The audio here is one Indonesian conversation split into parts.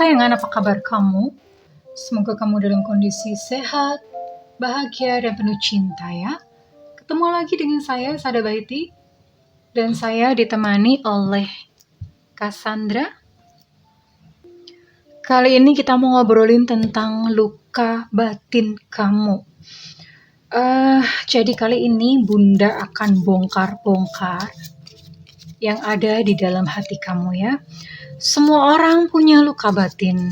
kesayangan, apa kabar kamu? Semoga kamu dalam kondisi sehat, bahagia, dan penuh cinta ya. Ketemu lagi dengan saya, Sada Baiti. Dan saya ditemani oleh Cassandra. Kali ini kita mau ngobrolin tentang luka batin kamu. Jadi kali ini Bunda akan bongkar-bongkar yang ada di dalam hati kamu ya. Semua orang punya luka batin.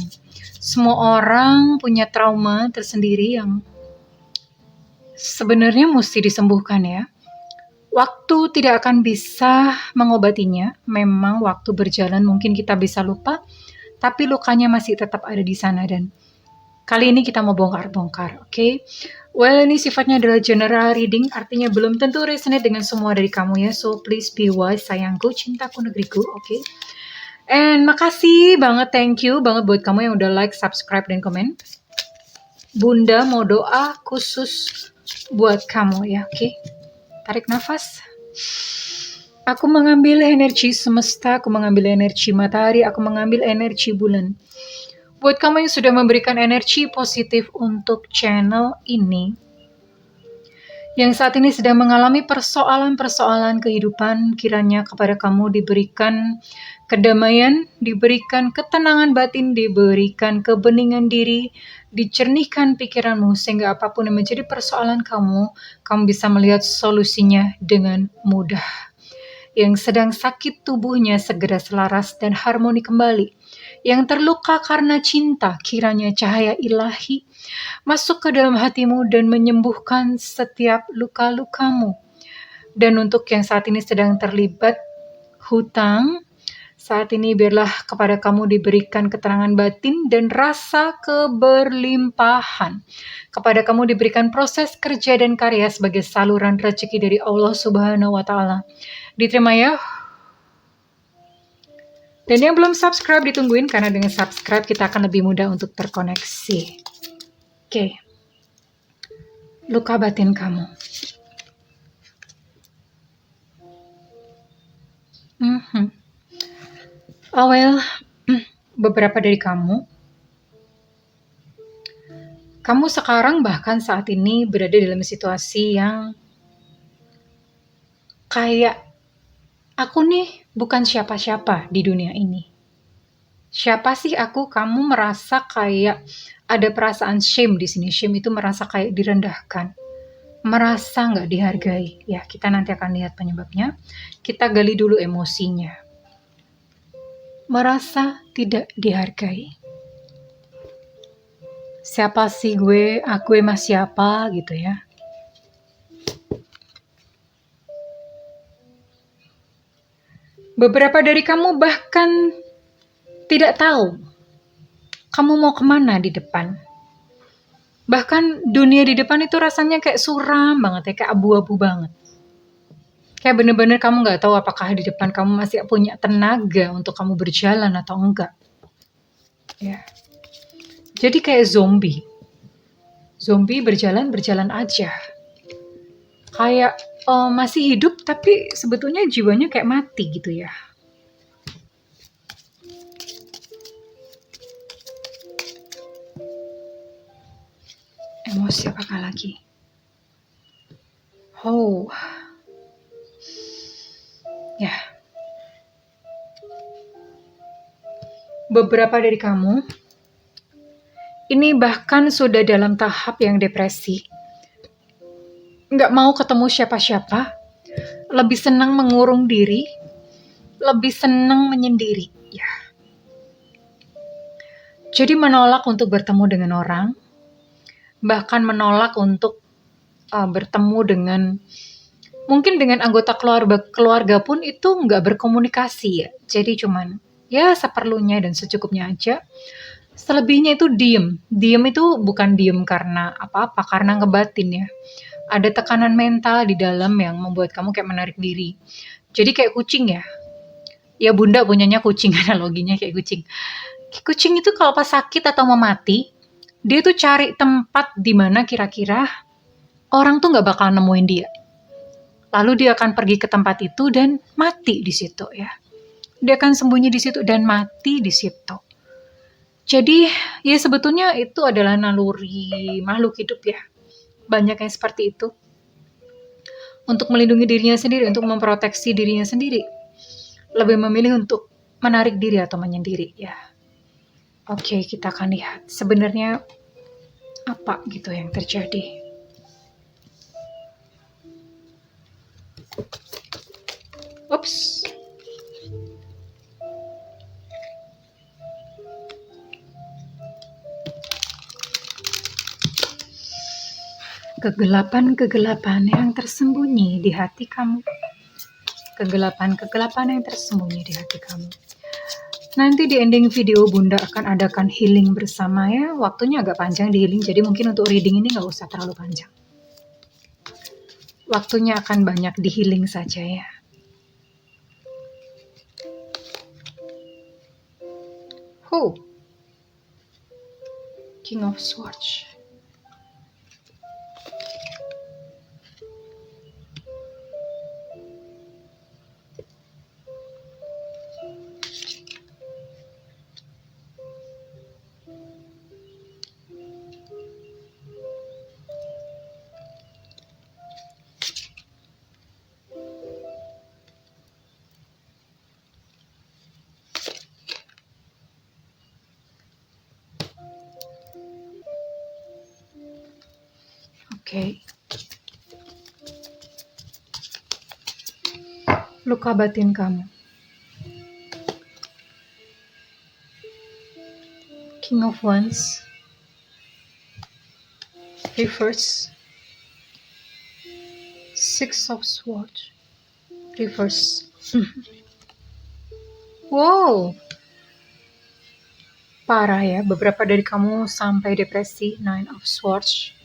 Semua orang punya trauma tersendiri yang sebenarnya mesti disembuhkan ya. Waktu tidak akan bisa mengobatinya. Memang waktu berjalan mungkin kita bisa lupa, tapi lukanya masih tetap ada di sana. Dan kali ini kita mau bongkar-bongkar, oke? Well, ini sifatnya adalah general reading, artinya belum tentu resonate dengan semua dari kamu ya. So please be wise, sayangku, cintaku, negeriku, oke? And makasih banget, thank you banget buat kamu yang udah like, subscribe, dan komen. Bunda mau doa khusus buat kamu ya, oke? Tarik nafas. Aku mengambil energi semesta, aku mengambil energi matahari, aku mengambil energi bulan. Buat kamu yang sudah memberikan energi positif untuk channel ini, yang saat ini sedang mengalami persoalan-persoalan kehidupan, kiranya kepada kamu diberikan kedamaian, diberikan ketenangan batin, diberikan kebeningan diri, dicernihkan pikiranmu, sehingga apapun yang menjadi persoalan kamu bisa melihat solusinya dengan mudah. Yang sedang sakit tubuhnya segera selaras dan harmoni kembali. Yang terluka karena cinta, kiranya cahaya ilahi masuk ke dalam hatimu dan menyembuhkan setiap luka-lukamu. Dan untuk yang saat ini sedang terlibat hutang, saat ini biarlah kepada kamu diberikan keterangan batin dan rasa keberlimpahan. Kepada kamu diberikan proses kerja dan karya sebagai saluran rezeki dari Allah Subhanahu wa Ta'ala. Diterima ya. Dan yang belum subscribe ditungguin, karena dengan subscribe kita akan lebih mudah untuk terkoneksi. Oke. Luka batin kamu. Beberapa dari kamu sekarang bahkan saat ini berada dalam situasi yang kayak aku nih bukan siapa-siapa di dunia ini. Siapa sih aku? Kamu merasa kayak ada perasaan shame di sini. Shame itu merasa kayak direndahkan, merasa nggak dihargai. Ya, kita nanti akan lihat penyebabnya. Kita gali dulu emosinya. Merasa tidak dihargai. Siapa sih gue? Aku emang siapa gitu ya. Beberapa dari kamu bahkan tidak tahu kamu mau kemana di depan. Bahkan dunia di depan itu rasanya kayak suram banget ya, kayak abu-abu banget. Kayak bener-bener kamu gak tahu apakah di depan kamu masih punya tenaga untuk kamu berjalan atau enggak. Ya. Jadi kayak zombie. Zombie berjalan aja. Kayak masih hidup tapi sebetulnya jiwanya kayak mati gitu ya. Emosi apakah lagi? Ya. Beberapa dari kamu ini bahkan sudah dalam tahap yang depresi. Nggak mau ketemu siapa-siapa, lebih senang mengurung diri, lebih senang menyendiri. Ya. Jadi menolak untuk bertemu dengan orang, bahkan menolak untuk bertemu dengan, mungkin dengan anggota keluarga pun itu nggak berkomunikasi ya. Jadi cuman ya seperlunya dan secukupnya aja. Selebihnya itu diem. Diem itu bukan diem karena apa-apa, karena ngebatin ya. Ada tekanan mental di dalam yang membuat kamu kayak menarik diri. Jadi kayak kucing ya. Ya bunda punyanya kucing, analoginya kayak kucing. Kucing itu kalau pas sakit atau mau mati, dia tuh cari tempat di mana kira-kira orang tuh nggak bakal nemuin dia. Lalu dia akan pergi ke tempat itu dan mati di situ ya. Dia akan sembunyi di situ dan mati di situ. Jadi, ya sebetulnya itu adalah naluri makhluk hidup ya. Banyak yang seperti itu. Untuk melindungi dirinya sendiri, untuk memproteksi dirinya sendiri. Lebih memilih untuk menarik diri atau menyendiri ya. Oke, kita akan lihat sebenarnya apa gitu yang terjadi. Ups. Kegelapan-kegelapan yang tersembunyi di hati kamu. Kegelapan-kegelapan yang tersembunyi di hati kamu. Nanti di ending video Bunda akan adakan healing bersama ya. Waktunya agak panjang di healing, jadi mungkin untuk reading ini nggak usah terlalu panjang. Waktunya akan banyak di healing saja ya. King of Swords. Oke. Luka batin kamu. King of Wands. Reverse. Six of Swords. Reverse. Wow. Parah ya, beberapa dari kamu sampai depresi. Nine of Swords.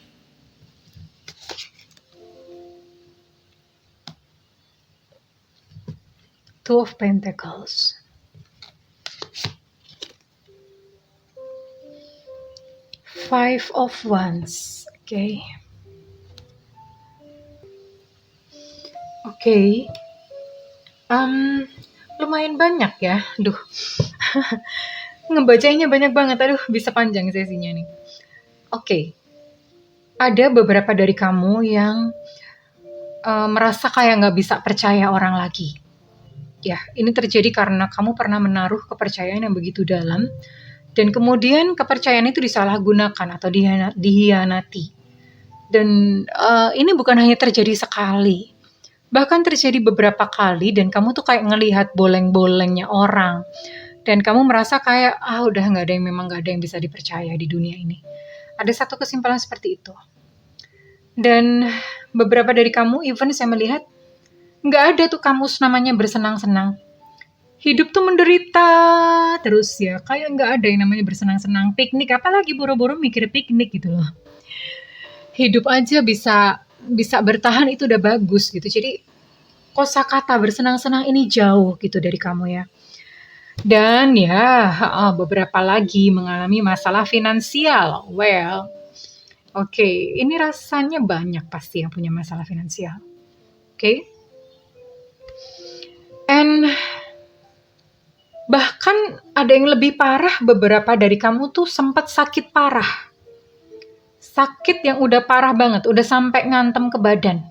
Two of Pentacles. Five of Wands. Oke. Lumayan banyak ya. Duh. Ngebacanya banyak banget. Aduh, bisa panjang sesinya nih. Oke. Ada beberapa dari kamu yang merasa kayak nggak bisa percaya orang lagi. Ya, ini terjadi karena kamu pernah menaruh kepercayaan yang begitu dalam, dan kemudian kepercayaan itu disalahgunakan atau dihianati. Dan ini bukan hanya terjadi sekali, bahkan terjadi beberapa kali, dan kamu tuh kayak ngelihat boleng-bolengnya orang, dan kamu merasa kayak, udah nggak ada yang bisa dipercaya di dunia ini. Ada satu kesimpulan seperti itu. Dan beberapa dari kamu, even saya melihat, nggak ada tuh kamus namanya bersenang-senang. Hidup tuh menderita terus ya, kayak nggak ada yang namanya bersenang-senang. Piknik, apalagi buru-buru mikir piknik gitu loh. Hidup aja bisa bertahan itu udah bagus gitu. Jadi kosakata bersenang-senang ini jauh gitu dari kamu ya. Dan ya, beberapa lagi mengalami masalah finansial. Well, oke, ini rasanya banyak pasti yang punya masalah finansial. Oke. And bahkan ada yang lebih parah, beberapa dari kamu tuh sempat sakit parah. Sakit yang udah parah banget, udah sampai ngantem ke badan.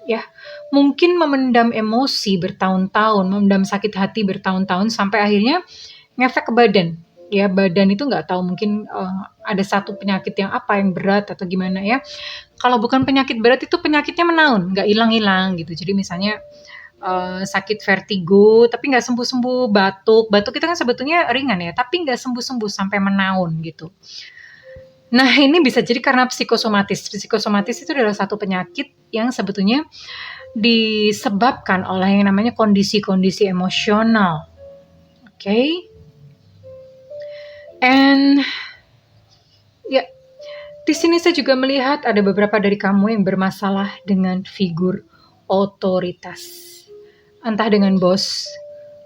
Ya, mungkin memendam emosi bertahun-tahun, memendam sakit hati bertahun-tahun sampai akhirnya ngefek ke badan. Ya, badan itu nggak tahu, mungkin ada satu penyakit yang berat atau gimana ya. Kalau bukan penyakit berat itu penyakitnya menaun, nggak hilang-hilang gitu. Jadi misalnya sakit vertigo tapi nggak sembuh-sembuh, batuk itu kan sebetulnya ringan ya, tapi nggak sembuh-sembuh sampai menaun gitu. Nah, ini bisa jadi karena psikosomatis. Psikosomatis itu adalah satu penyakit yang sebetulnya disebabkan oleh yang namanya kondisi-kondisi emosional. Oke. And ya, di sini saya juga melihat ada beberapa dari kamu yang bermasalah dengan figur otoritas. Entah dengan bos,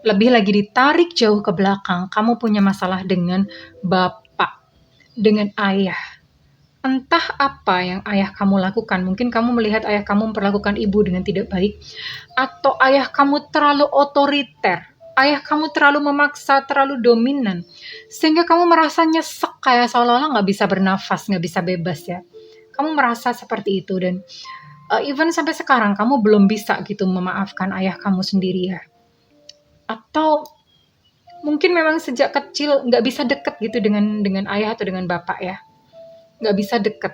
lebih lagi ditarik jauh ke belakang, kamu punya masalah dengan bapak, dengan ayah. Entah apa yang ayah kamu lakukan, mungkin kamu melihat ayah kamu memperlakukan ibu dengan tidak baik, atau ayah kamu terlalu otoriter, ayah kamu terlalu memaksa, terlalu dominan, sehingga kamu merasa nyesek kayak seolah-olah nggak bisa bernafas, nggak bisa bebas ya. Kamu merasa seperti itu dan even sampai sekarang kamu belum bisa gitu memaafkan ayah kamu sendiri ya. Atau mungkin memang sejak kecil nggak bisa deket gitu dengan ayah atau dengan bapak ya. Nggak bisa deket.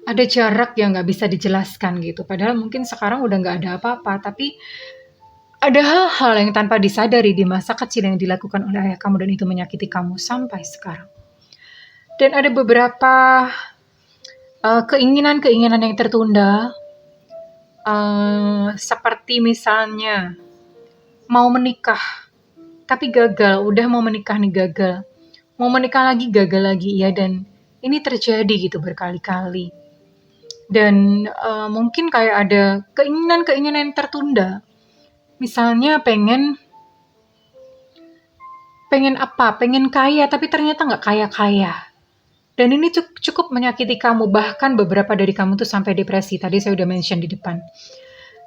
Ada jarak yang nggak bisa dijelaskan gitu. Padahal mungkin sekarang udah nggak ada apa-apa, tapi ada hal-hal yang tanpa disadari di masa kecil yang dilakukan oleh ayah kamu dan itu menyakiti kamu sampai sekarang. Dan ada beberapa keinginan-keinginan yang tertunda, seperti misalnya mau menikah, tapi gagal, udah mau menikah nih gagal. Mau menikah lagi, gagal lagi, ya dan ini terjadi gitu berkali-kali. Dan mungkin kayak ada keinginan-keinginan yang tertunda. Misalnya pengen apa? Pengen kaya, tapi ternyata nggak kaya-kaya. Dan ini cukup menyakiti kamu, bahkan beberapa dari kamu tuh sampai depresi. Tadi saya udah mention di depan.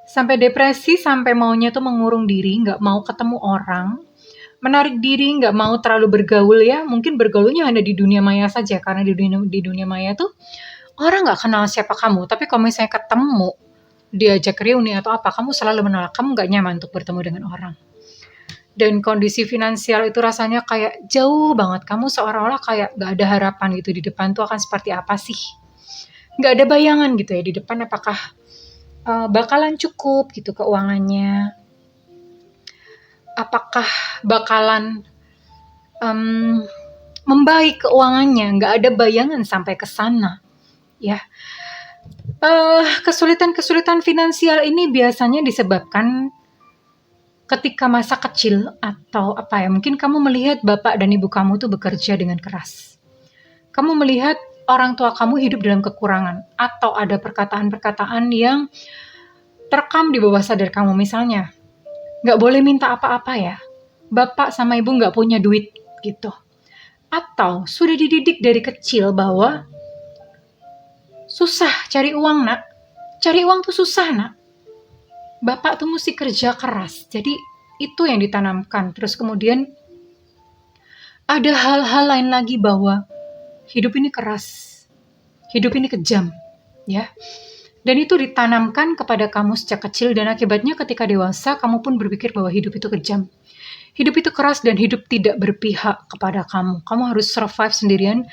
Sampai depresi, sampai maunya tuh mengurung diri, nggak mau ketemu orang, menarik diri, nggak mau terlalu bergaul ya. Mungkin bergaulnya hanya di dunia maya saja, karena di dunia maya tuh orang nggak kenal siapa kamu. Tapi kalau misalnya ketemu, diajak reuni atau apa, kamu selalu menolak. Kamu nggak nyaman untuk bertemu dengan orang. Dan kondisi finansial itu rasanya kayak jauh banget. Kamu seolah-olah kayak nggak ada harapan gitu di depan tuh akan seperti apa sih. Nggak ada bayangan gitu ya di depan apakah bakalan cukup gitu keuangannya. Apakah bakalan membaik keuangannya. Nggak ada bayangan sampai ke sana. Ya, kesulitan-kesulitan finansial ini biasanya disebabkan ketika masa kecil atau apa ya, mungkin kamu melihat bapak dan ibu kamu tuh bekerja dengan keras. Kamu melihat orang tua kamu hidup dalam kekurangan atau ada perkataan-perkataan yang terekam di bawah sadar kamu. Misalnya, nggak boleh minta apa-apa ya, bapak sama ibu nggak punya duit gitu. Atau sudah dididik dari kecil bahwa susah cari uang nak, cari uang tuh susah nak. Bapak tuh mesti kerja keras. Jadi itu yang ditanamkan. Terus kemudian ada hal-hal lain lagi bahwa hidup ini keras. Hidup ini kejam. Ya. Dan itu ditanamkan kepada kamu sejak kecil dan akibatnya ketika dewasa kamu pun berpikir bahwa hidup itu kejam. Hidup itu keras dan hidup tidak berpihak kepada kamu. Kamu harus survive sendirian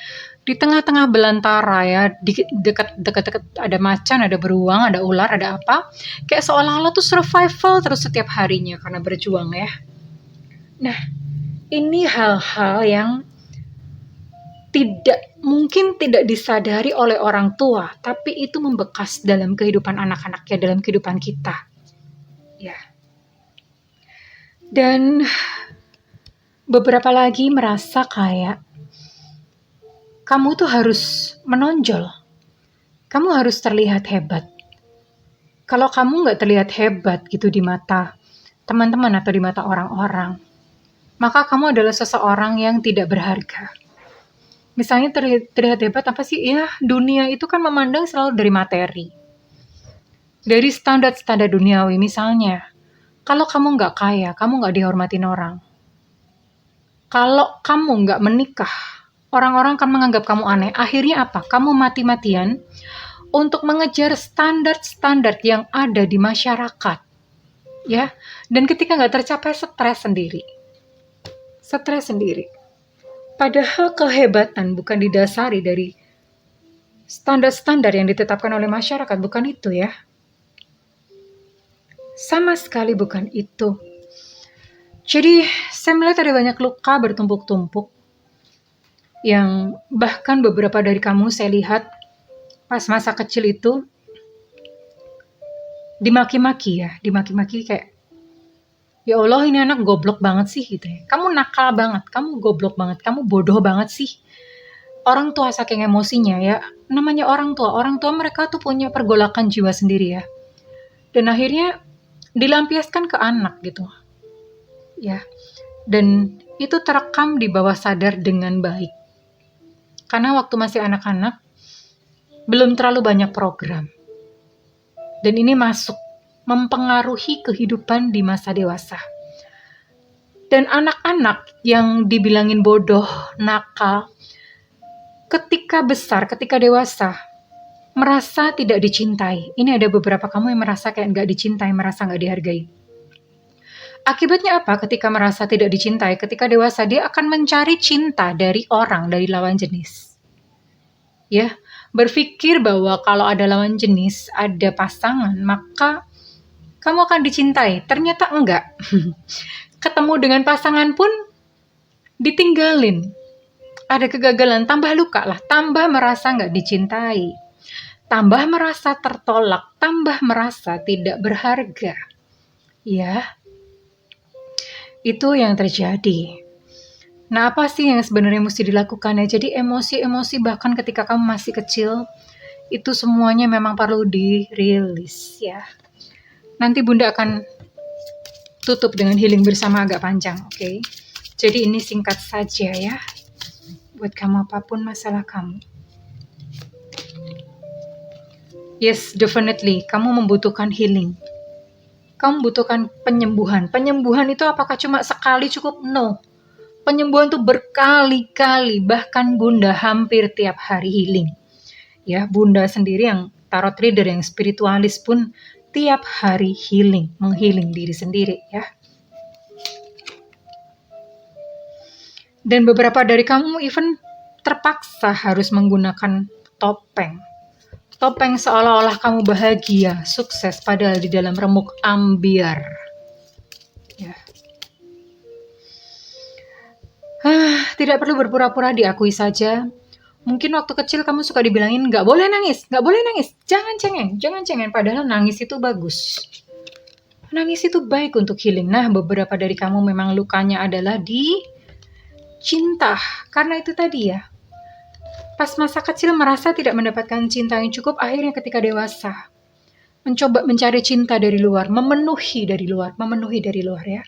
di tengah-tengah belantara ya, dekat-dekat ada macan, ada beruang, ada ular, ada apa. Kayak seolah-olah tuh survival terus setiap harinya karena berjuang ya. Nah, ini hal-hal yang mungkin tidak disadari oleh orang tua, tapi itu membekas dalam kehidupan anak-anaknya, dalam kehidupan kita. Ya. Dan beberapa lagi merasa kayak kamu tuh harus menonjol. Kamu harus terlihat hebat. Kalau kamu nggak terlihat hebat gitu di mata teman-teman atau di mata orang-orang, maka kamu adalah seseorang yang tidak berharga. Misalnya terlihat hebat apa sih? Ya, dunia itu kan memandang selalu dari materi. Dari standar-standar duniawi misalnya. Kalau kamu nggak kaya, kamu nggak dihormatin orang. Kalau kamu nggak menikah, orang-orang akan menganggap kamu aneh. Akhirnya apa? Kamu mati-matian untuk mengejar standar-standar yang ada di masyarakat. Ya, dan ketika nggak tercapai, stres sendiri. Stres sendiri. Padahal kehebatan bukan didasari dari standar-standar yang ditetapkan oleh masyarakat. Bukan itu ya. Sama sekali bukan itu. Jadi, saya melihat ada banyak luka bertumpuk-tumpuk yang bahkan beberapa dari kamu saya lihat pas masa kecil itu dimaki-maki kayak ya Allah ini anak goblok banget sih gitu ya. Kamu nakal banget, kamu goblok banget, kamu bodoh banget sih. Orang tua saking emosinya ya, namanya orang tua mereka tuh punya pergolakan jiwa sendiri ya. Dan akhirnya dilampiaskan ke anak gitu. Ya. Dan itu terekam di bawah sadar dengan baik. Karena waktu masih anak-anak belum terlalu banyak program. Dan ini masuk mempengaruhi kehidupan di masa dewasa. Dan anak-anak yang dibilangin bodoh, nakal, ketika besar, ketika dewasa, merasa tidak dicintai. Ini ada beberapa kamu yang merasa kayak nggak dicintai, merasa nggak dihargai. Akibatnya apa ketika merasa tidak dicintai? Ketika dewasa, dia akan mencari cinta dari orang, dari lawan jenis. Ya, berpikir bahwa kalau ada lawan jenis, ada pasangan, maka kamu akan dicintai. Ternyata enggak. Ketemu dengan pasangan pun ditinggalin. Ada kegagalan, tambah luka lah, tambah merasa nggak dicintai, tambah merasa tertolak, tambah merasa tidak berharga. Ya, itu yang terjadi. Nah, apa sih yang sebenarnya mesti dilakukan ya? Jadi emosi-emosi bahkan ketika kamu masih kecil, itu semuanya memang perlu dirilis ya. Nanti Bunda akan tutup dengan healing bersama agak panjang, oke? Jadi ini singkat saja ya, buat kamu apapun masalah kamu. Yes, definitely, kamu membutuhkan healing. Kamu membutuhkan penyembuhan. Penyembuhan itu apakah cuma sekali cukup? No. Penyembuhan itu berkali-kali, bahkan Bunda hampir tiap hari healing. Ya, Bunda sendiri yang tarot reader, yang spiritualis pun tiap hari healing, menghealing diri sendiri ya. Dan beberapa dari kamu even terpaksa harus menggunakan topeng. Topeng seolah-olah kamu bahagia, sukses, padahal di dalam remuk ambiar. Ya. Tidak perlu berpura-pura, diakui saja. Mungkin waktu kecil kamu suka dibilangin, nggak boleh nangis, jangan cengeng. Padahal nangis itu bagus. Nangis itu baik untuk healing. Nah, beberapa dari kamu memang lukanya adalah di cinta. Karena itu tadi ya, pas masa kecil merasa tidak mendapatkan cinta yang cukup, akhirnya ketika dewasa, mencoba mencari cinta dari luar, memenuhi dari luar ya.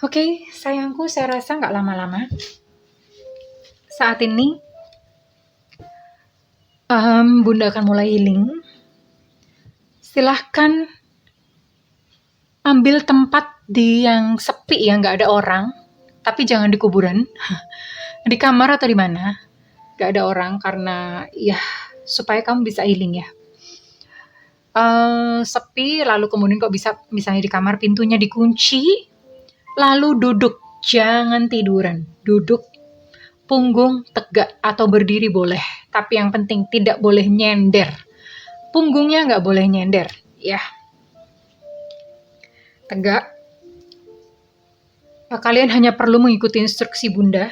Oke, sayangku, saya rasa nggak lama-lama. Saat ini, Bunda akan mulai healing. Silahkan ambil tempat di yang sepi ya, nggak ada orang. Tapi jangan di kuburan, di kamar atau di mana, nggak ada orang, karena ya supaya kamu bisa healing ya. Sepi, lalu kemudian kok bisa misalnya di kamar pintunya dikunci, lalu duduk, jangan tiduran, duduk, punggung tegak atau berdiri boleh, tapi yang penting tidak boleh nyender, punggungnya nggak boleh nyender, ya. Tegak. Kalian hanya perlu mengikuti instruksi Bunda.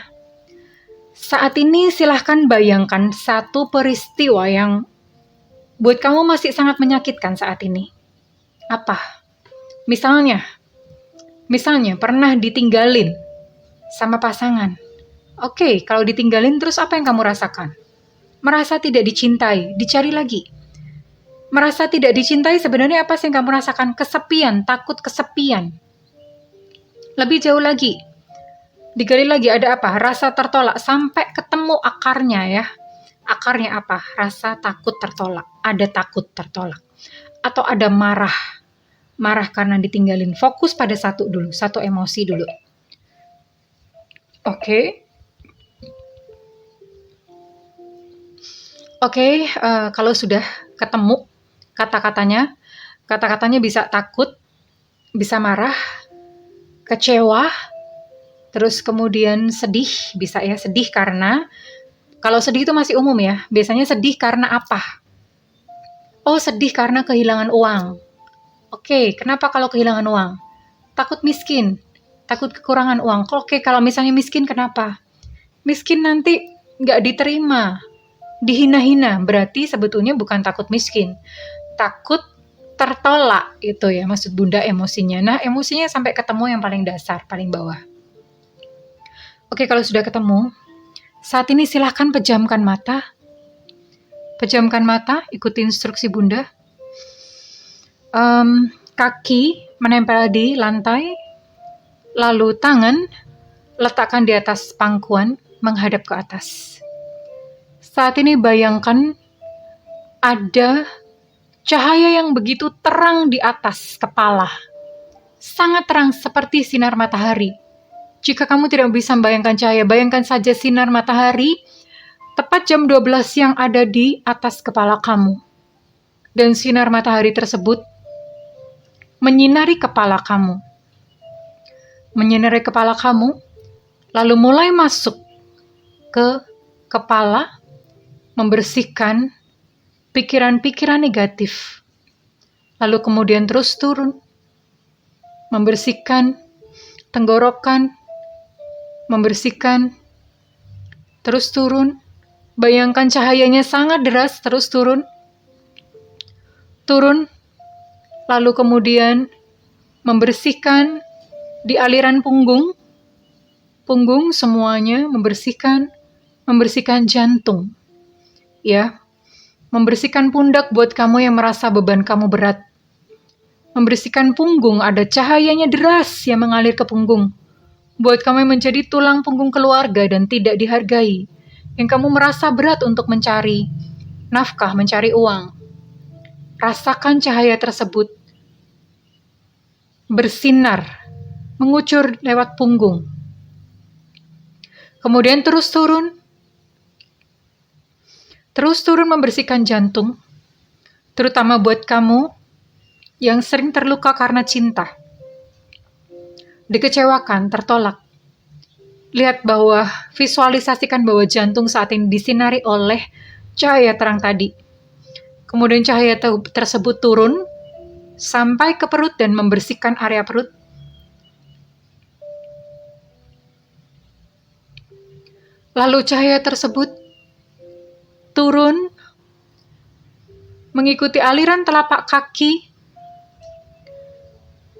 Saat ini silahkan bayangkan satu peristiwa yang buat kamu masih sangat menyakitkan saat ini. Apa? Misalnya pernah ditinggalin sama pasangan. Oke, kalau ditinggalin terus apa yang kamu rasakan? Merasa tidak dicintai, dicari lagi. Merasa tidak dicintai, sebenarnya apa sih yang kamu rasakan? Kesepian, takut kesepian. Lebih jauh lagi, digali lagi, ada apa? Rasa tertolak, sampai ketemu akarnya ya. Akarnya apa? Rasa takut tertolak. Ada takut tertolak. Atau ada marah. Marah karena ditinggalin. Fokus pada satu dulu. Satu emosi dulu. Oke. Kalau sudah ketemu kata-katanya bisa takut, bisa marah, kecewa, terus kemudian sedih. Bisa ya, sedih karena, kalau sedih itu masih umum ya. Biasanya sedih karena apa? Oh, sedih karena kehilangan uang. Oke, kenapa kalau kehilangan uang? Takut miskin, takut kekurangan uang. Oke, kalau misalnya miskin kenapa? Miskin nanti nggak diterima, dihina-hina. Berarti sebetulnya bukan takut miskin, takut tertolak itu ya, maksud Bunda emosinya. Nah, emosinya sampai ketemu yang paling dasar, paling bawah. Oke, kalau sudah ketemu, saat ini silahkan pejamkan mata. Pejamkan mata, ikuti instruksi Bunda. Kaki menempel di lantai, lalu tangan letakkan di atas pangkuan, menghadap ke atas. Saat ini bayangkan ada cahaya yang begitu terang di atas kepala. sangat terang seperti sinar matahari. Jika kamu tidak bisa membayangkan cahaya, bayangkan saja sinar matahari tepat jam 12 siang ada di atas kepala kamu. Dan sinar matahari tersebut menyinari kepala kamu. Menyinari kepala kamu, lalu mulai masuk ke kepala, membersihkan pikiran-pikiran negatif. Lalu kemudian terus turun, membersihkan tenggorokan, membersihkan, terus turun. Bayangkan cahayanya sangat deras, terus turun, lalu kemudian membersihkan di aliran punggung semuanya, membersihkan jantung, ya, membersihkan pundak buat kamu yang merasa beban kamu berat, membersihkan punggung, ada cahayanya deras yang mengalir ke punggung, buat kamu yang menjadi tulang punggung keluarga dan tidak dihargai, yang kamu merasa berat untuk mencari nafkah, mencari uang. Rasakan cahaya tersebut bersinar, mengucur lewat punggung. Kemudian terus turun membersihkan jantung, terutama buat kamu yang sering terluka karena cinta, dikecewakan, tertolak. Lihat bahwa, visualisasikan bahwa jantung saat ini disinari oleh cahaya terang tadi. Kemudian cahaya tersebut turun sampai ke perut dan membersihkan area perut. Lalu cahaya tersebut turun mengikuti aliran telapak kaki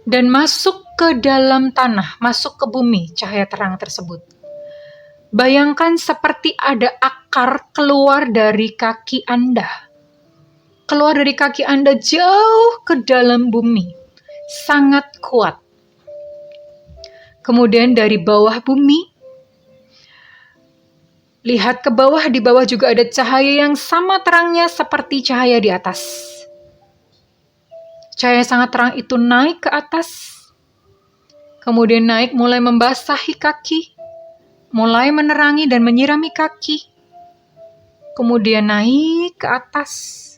dan masuk ke dalam tanah, masuk ke bumi, cahaya terang tersebut. Bayangkan seperti ada akar keluar dari kaki Anda. Keluar dari kaki Anda jauh ke dalam bumi. Sangat kuat. Kemudian dari bawah bumi, lihat ke bawah, di bawah juga ada cahaya yang sama terangnya seperti cahaya di atas. Cahaya sangat terang itu naik ke atas, kemudian naik mulai membasahi kaki, mulai menerangi dan menyirami kaki, kemudian naik ke atas,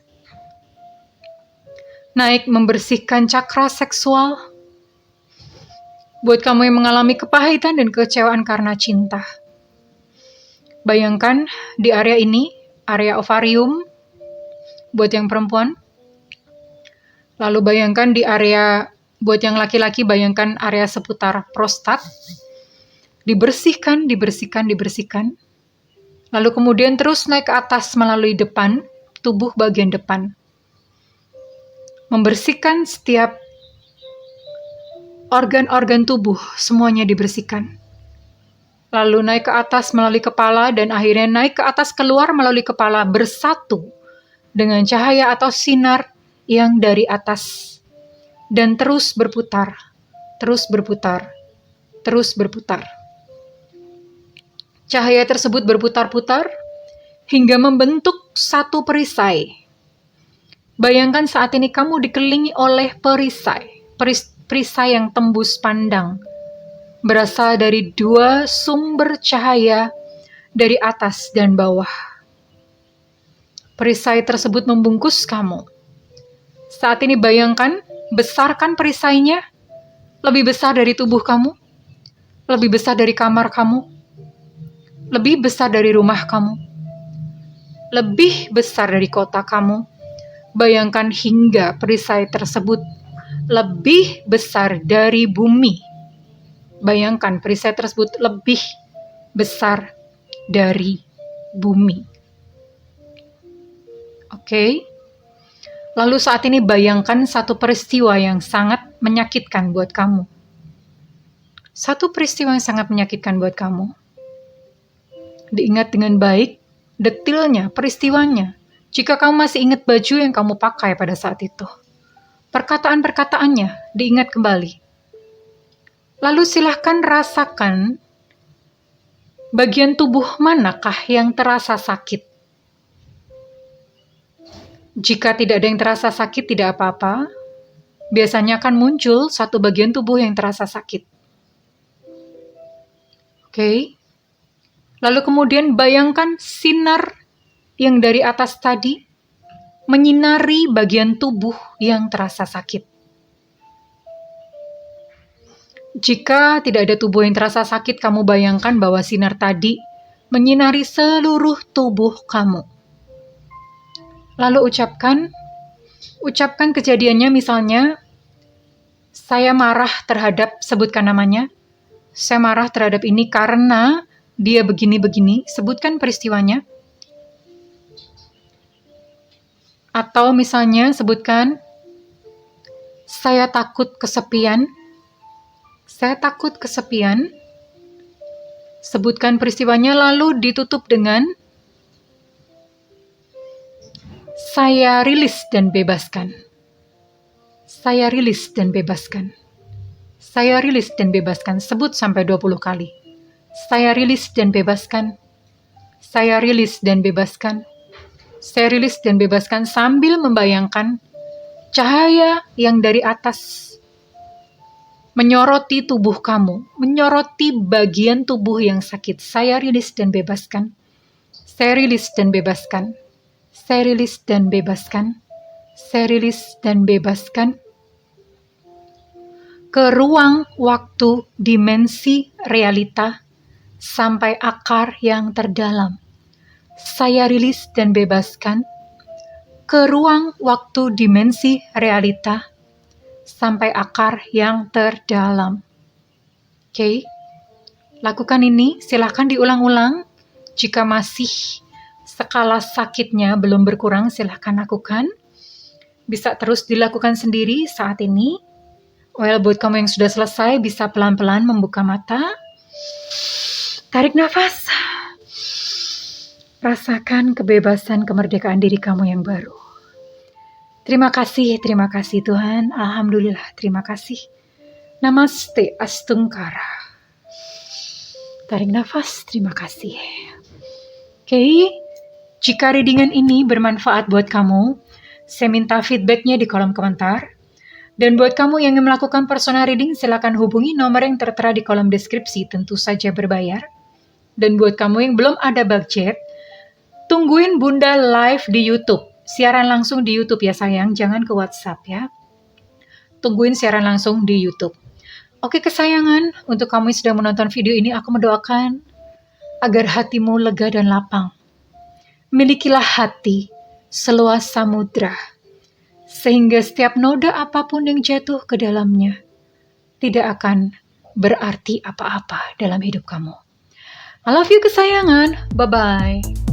naik membersihkan cakra seksual. Buat kamu yang mengalami kepahitan dan kekecewaan karena cinta, bayangkan di area ini, area ovarium, buat yang perempuan. Lalu bayangkan di area, buat yang laki-laki, bayangkan area seputar prostat. Dibersihkan. Lalu kemudian terus naik ke atas melalui depan, tubuh bagian depan. Membersihkan setiap organ-organ tubuh, semuanya dibersihkan. Lalu naik ke atas melalui kepala dan akhirnya naik ke atas keluar melalui kepala, bersatu dengan cahaya atau sinar yang dari atas, dan terus berputar. Cahaya tersebut berputar-putar hingga membentuk satu perisai. Bayangkan saat ini kamu dikelilingi oleh perisai yang tembus pandang, berasal dari dua sumber cahaya dari atas dan bawah. Perisai tersebut membungkus kamu. Saat ini bayangkan, besarkan perisainya, lebih besar dari tubuh kamu, lebih besar dari kamar kamu, lebih besar dari rumah kamu, lebih besar dari kota kamu. Bayangkan hingga perisai tersebut lebih besar dari bumi. Bayangkan perisai tersebut lebih besar dari bumi. Oke. Lalu saat ini bayangkan satu peristiwa yang sangat menyakitkan buat kamu. Satu peristiwa yang sangat menyakitkan buat kamu. Diingat dengan baik, detilnya, peristiwanya. Jika kamu masih ingat baju yang kamu pakai pada saat itu. Perkataan-perkataannya diingat kembali. Lalu silahkan rasakan bagian tubuh manakah yang terasa sakit. Jika tidak ada yang terasa sakit, tidak apa-apa. biasanya akan muncul satu bagian tubuh yang terasa sakit. Oke. Lalu kemudian bayangkan sinar yang dari atas tadi menyinari bagian tubuh yang terasa sakit. Jika tidak ada tubuh yang terasa sakit, kamu bayangkan bahwa sinar tadi menyinari seluruh tubuh kamu. Lalu ucapkan kejadiannya, misalnya, saya marah terhadap, sebutkan namanya, saya marah terhadap ini karena dia begini-begini, sebutkan peristiwanya. Atau misalnya sebutkan, saya takut kesepian, sebutkan peristiwanya, lalu ditutup dengan, saya rilis dan bebaskan. Saya rilis dan bebaskan. Saya rilis dan bebaskan. Sebut sampai 20 kali. Saya rilis dan bebaskan. Saya rilis dan bebaskan. Saya rilis dan bebaskan, sambil membayangkan cahaya yang dari atas menyoroti tubuh kamu, menyoroti bagian tubuh yang sakit. Saya rilis dan bebaskan. Saya rilis dan bebaskan. Saya rilis dan bebaskan. Saya rilis dan bebaskan. Ke ruang, waktu, dimensi, realita, sampai akar yang terdalam. Saya rilis dan bebaskan. Ke ruang, waktu, dimensi, realita, sampai akar yang terdalam. Oke. Lakukan ini, silakan diulang-ulang. Jika masih skala sakitnya belum berkurang, silakan lakukan. Bisa terus dilakukan sendiri saat ini. Buat kamu yang sudah selesai, bisa pelan-pelan membuka mata. Tarik nafas. Rasakan kebebasan, kemerdekaan diri kamu yang baru. Terima kasih Tuhan. Alhamdulillah, terima kasih. Namaste Astungkara. Tarik nafas, terima kasih. Oke, jika readingan ini bermanfaat buat kamu, saya minta feedbacknya di kolom komentar. Dan buat kamu yang ingin melakukan personal reading, silakan hubungi nomor yang tertera di kolom deskripsi, tentu saja berbayar. Dan buat kamu yang belum ada budget, tungguin Bunda live di YouTube. Siaran langsung di YouTube ya sayang, jangan ke WhatsApp ya. Tungguin siaran langsung di YouTube. Oke kesayangan, untuk kamu yang sedang menonton video ini, aku mendoakan agar hatimu lega dan lapang. Milikilah hati seluas samudra, sehingga setiap noda apapun yang jatuh ke dalamnya tidak akan berarti apa-apa dalam hidup kamu. I love you kesayangan, bye-bye.